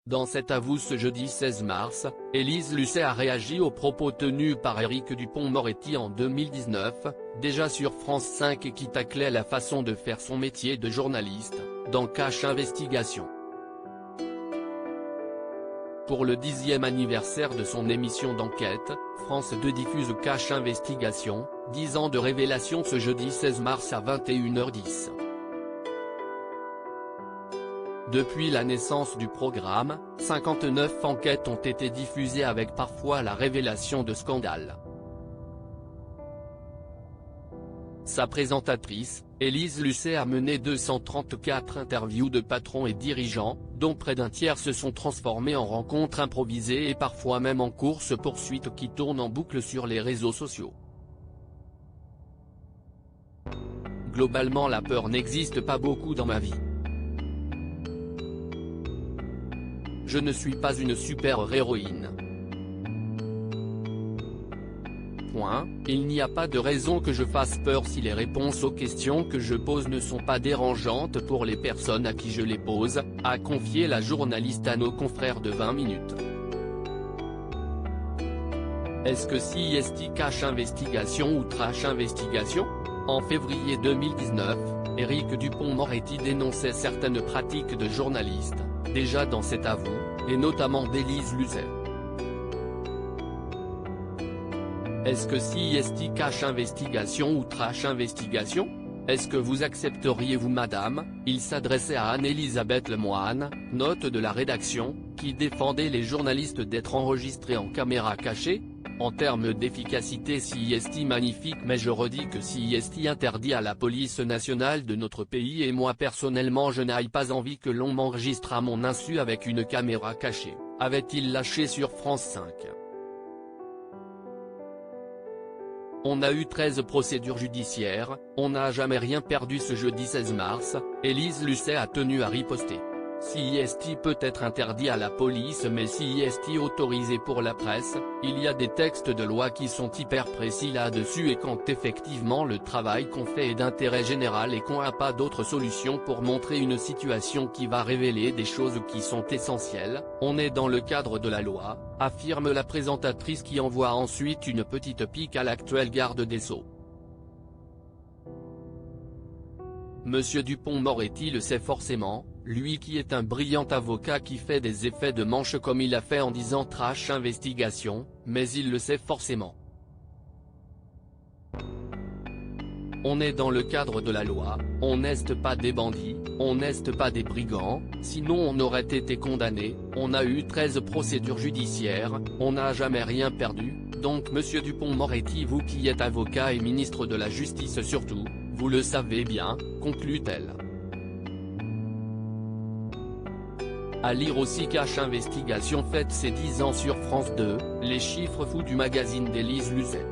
Dans cet avou ce jeudi 16 mars, Élise Lucet a réagi aux propos tenus par Éric Dupond-Moretti en 2019, déjà sur France 5 et qui taclait la façon de faire son métier de journaliste, dans Cache Investigation. Pour le 10e anniversaire de son émission d'enquête, France 2 diffuse Cache Investigation, 10 ans de révélation ce jeudi 16 mars à 21h10. Depuis la naissance du programme, 59 enquêtes ont été diffusées avec parfois la révélation de scandales. Sa présentatrice, Élise Lucet a mené 234 interviews de patrons et dirigeants, dont près d'un tiers se sont transformés en rencontres improvisées et parfois même en courses-poursuites qui tournent en boucle sur les réseaux sociaux. Globalement, la peur n'existe pas beaucoup dans ma vie. Je ne suis pas une super-héroïne. Il n'y a pas de raison que je fasse peur si les réponses aux questions que je pose ne sont pas dérangeantes pour les personnes à qui je les pose, a confié la journaliste à nos confrères de 20 minutes. Est-ce que CIST Cache Investigation ou Trash Investigation ? En février 2019, Éric Dupond-Moretti dénonçait certaines pratiques de journalistes, déjà dans cet avou, et notamment d'Élise Lucet. Est-ce que CIST Cache Investigation ou Trash Investigation ? Est-ce que vous accepteriez-vous madame ? Il s'adressait à Anne-Elisabeth Lemoine, note de la rédaction, qui défendait les journalistes d'être enregistrés en caméra cachée. En termes d'efficacité CIST magnifique, mais je redis que CIST interdit à la police nationale de notre pays et moi personnellement je n'ai pas envie que l'on m'enregistre à mon insu avec une caméra cachée, avait-il lâché sur France 5. On a eu 13 procédures judiciaires, on n'a jamais rien perdu ce jeudi 16 mars, Élise Lucet a tenu à riposter. CIST peut être interdit à la police mais CIST autorisé pour la presse, il y a des textes de loi qui sont hyper précis là-dessus et quand effectivement le travail qu'on fait est d'intérêt général et qu'on n'a pas d'autre solution pour montrer une situation qui va révéler des choses qui sont essentielles, on est dans le cadre de la loi, affirme la présentatrice qui envoie ensuite une petite pique à l'actuel garde des Sceaux. Monsieur Dupond-Moretti le sait forcément, lui qui est un brillant avocat qui fait des effets de manche comme il a fait en disant Trash Investigation, mais il le sait forcément. On est dans le cadre de la loi, on n'est pas des bandits, on n'est pas des brigands, sinon on aurait été condamné, on a eu 13 procédures judiciaires, on n'a jamais rien perdu, donc monsieur Dupond-Moretti vous qui êtes avocat et ministre de la Justice surtout, vous le savez bien, conclut-elle. À lire aussi Cache Investigation fête ses 10 ans sur France 2, les chiffres fous du magazine d'Élise Lucet.